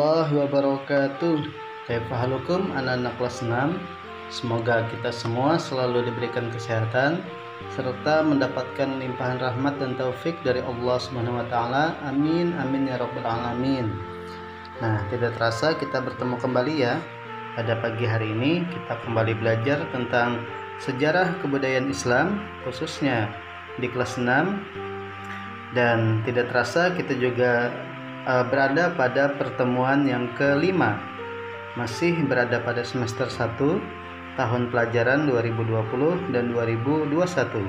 warahmatullahi wabarakatuh. Kaifahalukum anak-anak kelas 6. Semoga kita semua selalu diberikan kesehatan serta mendapatkan limpahan rahmat dan taufik dari Allah Subhanahu wa taala. Amin amin ya rabbal alamin. Nah, tidak terasa kita bertemu kembali ya. Pada pagi hari ini kita kembali belajar tentang sejarah kebudayaan Islam, khususnya di kelas 6. Dan tidak terasa kita juga berada pada pertemuan yang kelima, masih berada pada semester 1 tahun pelajaran 2020 dan 2021.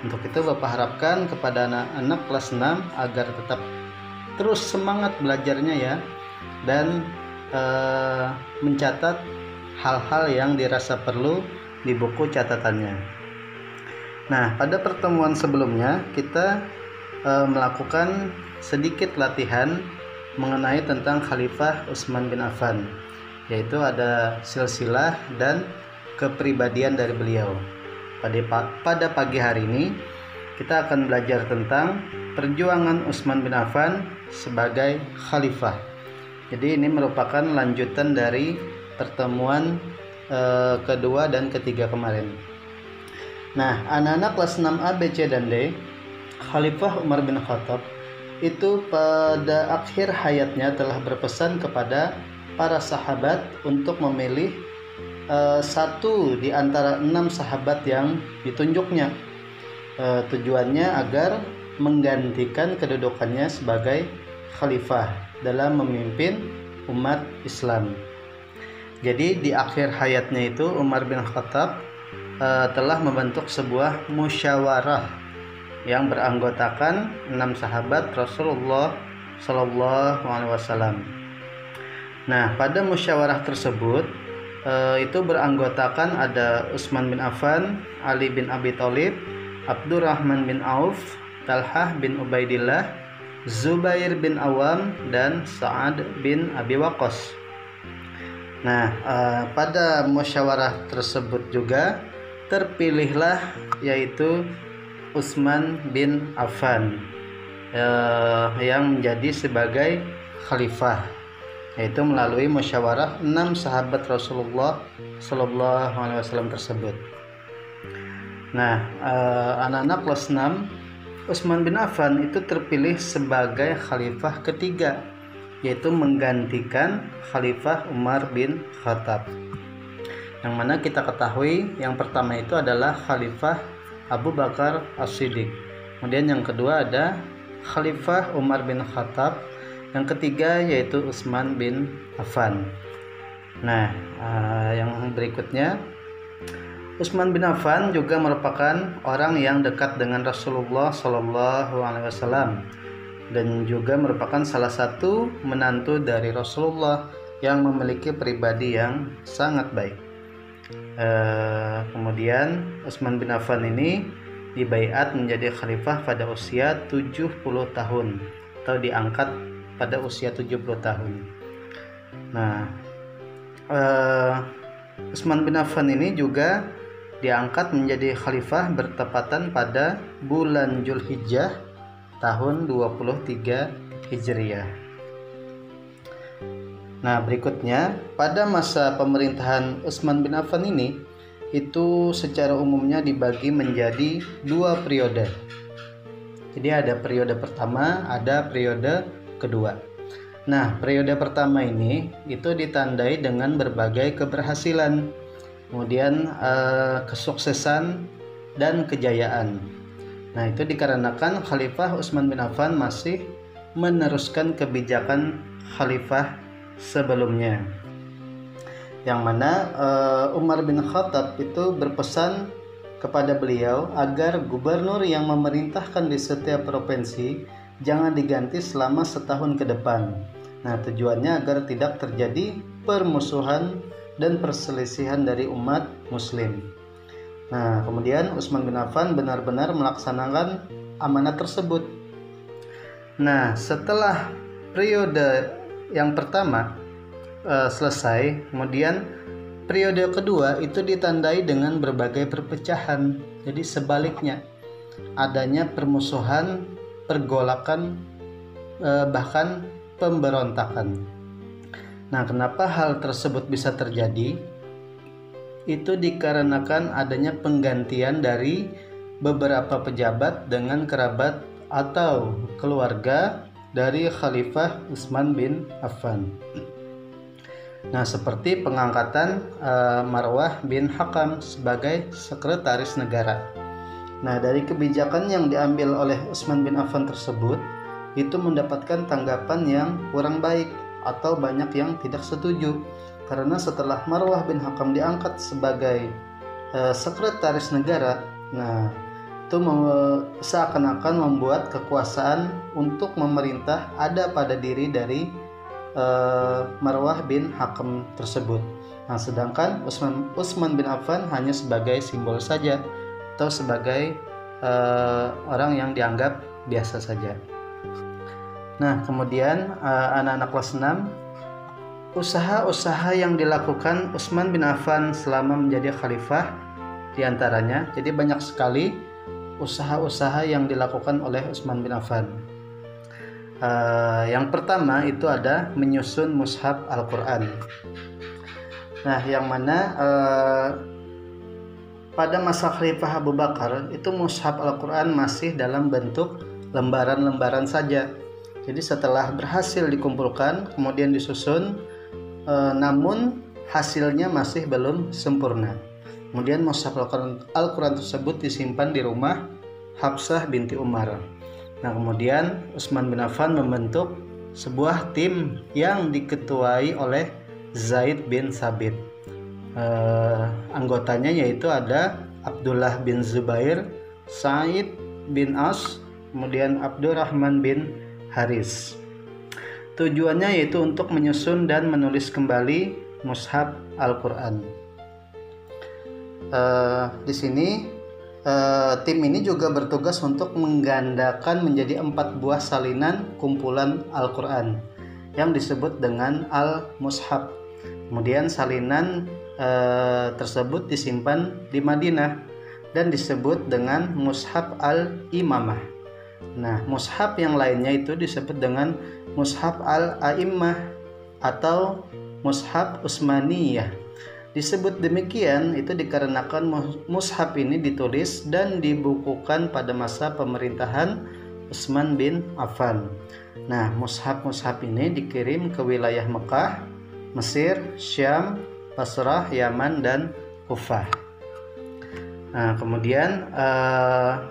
Untuk itu Bapak harapkan kepada anak-anak kelas 6 agar tetap terus semangat belajarnya ya, dan mencatat hal-hal yang dirasa perlu di buku catatannya. Nah, pada pertemuan sebelumnya kita melakukan sedikit latihan mengenai tentang Khalifah Utsman bin Affan, yaitu ada silsilah dan kepribadian dari beliau. Pada pagi hari ini kita akan belajar tentang perjuangan Utsman bin Affan sebagai khalifah. Jadi ini merupakan lanjutan dari pertemuan kedua dan ketiga kemarin. Nah, anak-anak kelas 6A, B, C, dan D, Khalifah Umar bin Khattab itu pada akhir hayatnya telah berpesan kepada para sahabat untuk memilih satu di antara 6 sahabat yang ditunjuknya. Tujuannya agar menggantikan kedudukannya sebagai khalifah dalam memimpin umat Islam. Jadi di akhir hayatnya itu Umar bin Khattab telah membentuk sebuah musyawarah yang beranggotakan 6 sahabat Rasulullah Shallallahu Alaihi Wasallam. Nah, pada musyawarah tersebut itu beranggotakan ada Utsman bin Affan, Ali bin Abi Thalib, Abdurrahman bin Auf, Talhah bin Ubaidillah, Zubair bin Awam, dan Sa'ad bin Abi Waqqas. Nah, pada musyawarah tersebut juga terpilihlah yaitu Utsman bin Affan yang menjadi sebagai khalifah, yaitu melalui musyawarah 6 sahabat Rasulullah Sallallahu Alaihi Wasallam tersebut. Nah, anak-anak kelas 6, Utsman bin Affan itu terpilih sebagai khalifah ketiga, yaitu menggantikan Khalifah Umar bin Khattab. Yang mana kita ketahui yang pertama itu adalah Khalifah Abu Bakar As-Siddiq. Kemudian yang kedua ada Khalifah Umar bin Khattab. Yang ketiga yaitu Utsman bin Affan. Nah, yang berikutnya, Utsman bin Affan juga merupakan orang yang dekat dengan Rasulullah Shallallahu Alaihi Wasallam dan juga merupakan salah satu menantu dari Rasulullah yang memiliki pribadi yang sangat baik. Kemudian Utsman bin Affan ini dibaiat menjadi khalifah pada usia 70 tahun atau diangkat pada usia 70 tahun. Nah, Utsman bin Affan ini juga diangkat menjadi khalifah bertepatan pada bulan Zulhijjah tahun 23 Hijriah. Nah, berikutnya pada masa pemerintahan Utsman bin Affan ini itu secara umumnya dibagi menjadi 2 periode. Jadi ada periode pertama, ada periode kedua. Nah, periode pertama ini itu ditandai dengan berbagai keberhasilan, kemudian kesuksesan dan kejayaan. Nah, itu dikarenakan Khalifah Utsman bin Affan masih meneruskan kebijakan khalifah sebelumnya, yang mana Umar bin Khattab itu berpesan kepada beliau agar gubernur yang memerintahkan di setiap provinsi jangan diganti selama setahun ke depan. Nah, tujuannya agar tidak terjadi permusuhan dan perselisihan dari umat muslim. Nah, kemudian Utsman bin Affan benar-benar melaksanakan amanat tersebut. Nah, setelah periode yang pertama selesai, kemudian periode kedua itu ditandai dengan berbagai perpecahan. Jadi sebaliknya, adanya permusuhan, pergolakan, bahkan pemberontakan. Nah, kenapa hal tersebut bisa terjadi? Itu dikarenakan adanya penggantian dari beberapa pejabat dengan kerabat atau keluarga dari Khalifah Utsman bin Affan. Nah, seperti pengangkatan Marwah bin Hakam sebagai sekretaris negara. Nah, dari kebijakan yang diambil oleh Utsman bin Affan tersebut, itu mendapatkan tanggapan yang kurang baik atau banyak yang tidak setuju. Karena setelah Marwah bin Hakam diangkat sebagai sekretaris negara, nah itu seakan-akan membuat kekuasaan untuk memerintah ada pada diri dari Marwah bin Hakam tersebut. Nah, sedangkan Utsman bin Affan hanya sebagai simbol saja atau sebagai orang yang dianggap biasa saja. Nah, kemudian anak-anak kelas 6, usaha-usaha yang dilakukan Utsman bin Affan selama menjadi khalifah diantaranya, jadi banyak sekali usaha-usaha yang dilakukan oleh Utsman bin Affan. Yang pertama itu ada menyusun mushaf Al-Quran. Nah, yang mana pada masa Khalifah Abu Bakar itu mushaf Al-Quran masih dalam bentuk lembaran-lembaran saja. Jadi setelah berhasil dikumpulkan kemudian disusun, namun hasilnya masih belum sempurna. Kemudian mushaf Al-Quran tersebut disimpan di rumah Hafsah binti Umar. Nah, kemudian Utsman bin Affan membentuk sebuah tim yang diketuai oleh Zaid bin Sabit. Anggotanya yaitu ada Abdullah bin Zubair, Sa'id bin As, kemudian Abdurrahman bin Haris. Tujuannya yaitu untuk menyusun dan menulis kembali mushaf Al-Quran. Di sini tim ini juga bertugas untuk menggandakan menjadi 4 buah salinan kumpulan Al-Quran yang disebut dengan Al-Mushaf. Kemudian salinan tersebut disimpan di Madinah dan disebut dengan Mushaf Al-Imamah. Nah, mushaf yang lainnya itu disebut dengan Mushaf Al-A'immah atau Mushaf Utsmaniyah. Disebut demikian itu dikarenakan mushaf ini ditulis dan dibukukan pada masa pemerintahan Utsman bin Affan. Nah, mushaf-mushaf ini dikirim ke wilayah Mekah, Mesir, Syam, Basrah, Yaman, dan Kufah. Nah, kemudian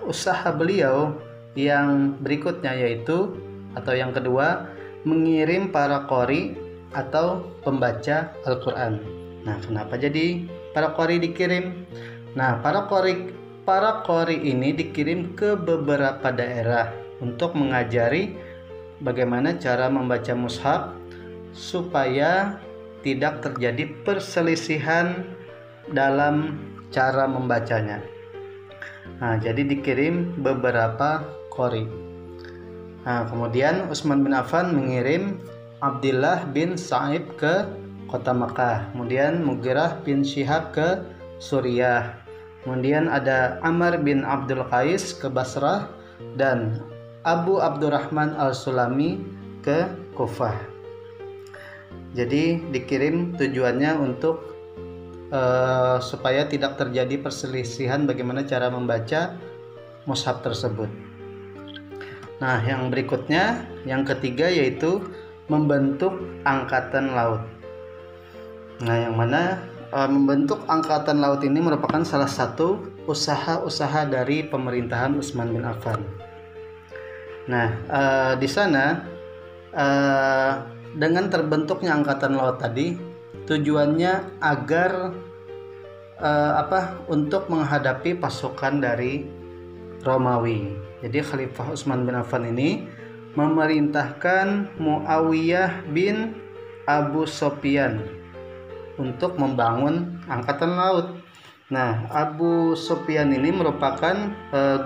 usaha beliau yang berikutnya yaitu atau yang kedua, mengirim para qori atau pembaca Al-Quran. Nah, kenapa jadi para qori dikirim? Nah, para qori ini dikirim ke beberapa daerah untuk mengajari bagaimana cara membaca mushaf supaya tidak terjadi perselisihan dalam cara membacanya. Nah, jadi dikirim beberapa qori. Nah, kemudian Utsman bin Affan mengirim Abdullah bin Sa'ib ke kota Makkah, kemudian Mughirah bin Syihab ke Suriah, kemudian ada Amr bin Abdul Qais ke Basrah, dan Abu Abdurrahman al-Sulami ke Kufah. Jadi dikirim tujuannya untuk supaya tidak terjadi perselisihan bagaimana cara membaca mushaf tersebut. Nah, yang berikutnya, yang ketiga yaitu membentuk angkatan laut. Nah, yang mana membentuk angkatan laut ini merupakan salah satu usaha-usaha dari pemerintahan Utsman bin Affan. Nah, di sana dengan terbentuknya angkatan laut tadi tujuannya agar untuk menghadapi pasukan dari Romawi. Jadi Khalifah Utsman bin Affan ini memerintahkan Muawiyah bin Abu Sufyan untuk membangun angkatan laut. Nah, Abu Sufyan ini merupakan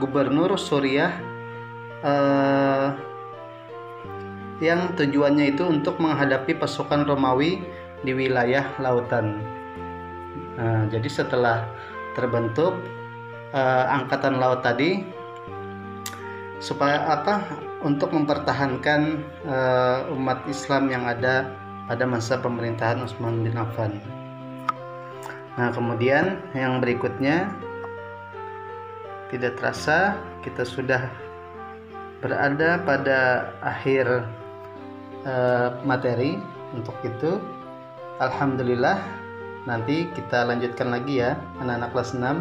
gubernur Suriah yang tujuannya itu untuk menghadapi pasukan Romawi di wilayah lautan. Nah, jadi setelah terbentuk angkatan laut tadi, supaya untuk mempertahankan umat Islam yang ada pada masa pemerintahan Utsman bin Affan. Nah, kemudian yang berikutnya, tidak terasa kita sudah berada pada akhir materi. Untuk itu, alhamdulillah, nanti kita lanjutkan lagi ya anak-anak kelas 6.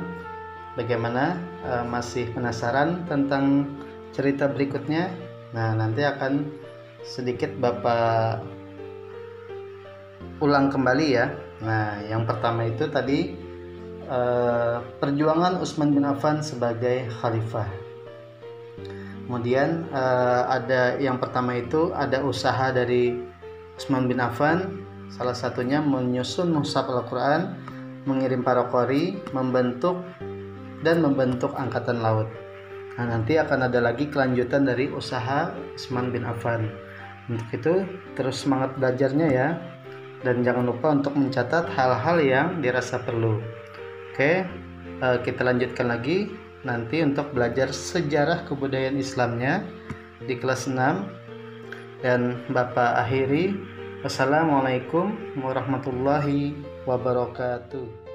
Bagaimana, masih penasaran tentang cerita berikutnya? Nah, nanti akan sedikit Bapak ulang kembali ya. Nah, yang pertama itu tadi perjuangan Utsman bin Affan sebagai khalifah. Kemudian ada yang pertama itu ada usaha dari Utsman bin Affan, salah satunya menyusun mushaf Al-Quran, mengirim para qori, membentuk angkatan laut. Nah, nanti akan ada lagi kelanjutan dari usaha Utsman bin Affan. Untuk itu terus semangat belajarnya ya, dan jangan lupa untuk mencatat hal-hal yang dirasa perlu. Oke, kita lanjutkan lagi nanti untuk belajar sejarah kebudayaan Islamnya di kelas 6. Dan Bapak akhiri, wassalamualaikum warahmatullahi wabarakatuh.